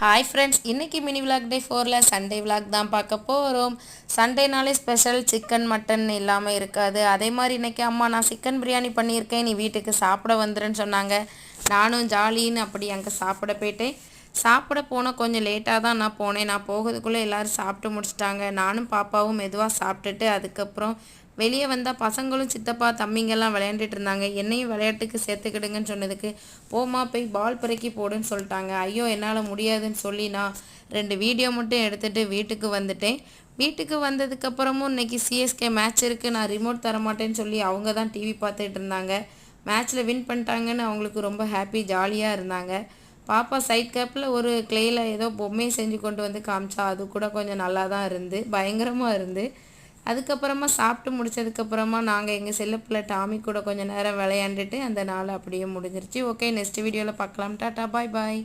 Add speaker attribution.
Speaker 1: Hi friends, இன்றைக்கி mini vlog டே 4ல் Sunday vlog தான் பார்க்க போகிறோம். சண்டேனாலே ஸ்பெஷல் சிக்கன் மட்டன் இல்லாமல் இருக்காது. அதே மாதிரி இன்றைக்கி அம்மா நான் சிக்கன் பிரியாணி பண்ணியிருக்கேன், நீ வீட்டுக்கு சாப்பிட வந்துருன்னு சொன்னாங்க. நானும் ஜாலின்னு அப்படி அங்கே சாப்பிட போயிட்டேன். சாப்பிட போனால் கொஞ்சம் லேட்டாக தான் நான் போனேன். நான் போகிறதுக்குள்ளே எல்லோரும் சாப்பிட்டு முடிச்சிட்டாங்க. நானும் பாப்பாவும் மெதுவாக சாப்பிட்டுட்டு அதுக்கப்புறம் வெளியே வந்தால் பசங்களும் சித்தப்பா தம்பிங்கெல்லாம் விளையாண்டுட்டு இருந்தாங்க. என்னையும் விளையாட்டுக்கு சேர்த்துக்கிடுங்கன்னு சொன்னதுக்கு போமா போய் பால் பிறக்கி போடுன்னு சொல்லிட்டாங்க. ஐயோ என்னால் முடியாதுன்னு சொல்லி நான் 2 வீடியோ மட்டும் எடுத்துகிட்டு வீட்டுக்கு வந்துட்டேன். வீட்டுக்கு வந்ததுக்கப்புறமும் இன்றைக்கி சிஎஸ்கே மேட்ச் இருக்குது, நான் ரிமோட் தர மாட்டேன்னு சொல்லி அவங்க தான் டிவி பார்த்துட்டு இருந்தாங்க. மேட்ச்சில் வின் பண்ணிட்டாங்கன்னு அவங்களுக்கு ரொம்ப ஹாப்பி, ஜாலியாக இருந்தாங்க. பாப்பா சைட் கேப்பில் ஒரு கிளேயில் ஏதோ பொம்மையை செஞ்சு கொண்டு வந்து காமிச்சா. அது கூட கொஞ்சம் நல்லா தான் இருந்து, பயங்கரமாக இருந்து. அதுக்கப்புறமா சாப்பிட்டு முடிச்சதுக்கப்புறமா நாங்கள் எங்கள் செல்லப்பிள்ளை டாமி கூட கொஞ்சம் நேரம் விளையாண்டுட்டு அந்த நாள் அப்படியே முடிஞ்சிருச்சு. ஓகே, நெக்ஸ்ட் வீடியோவில் பார்க்கலாம். டாட்டா, பாய் பாய்.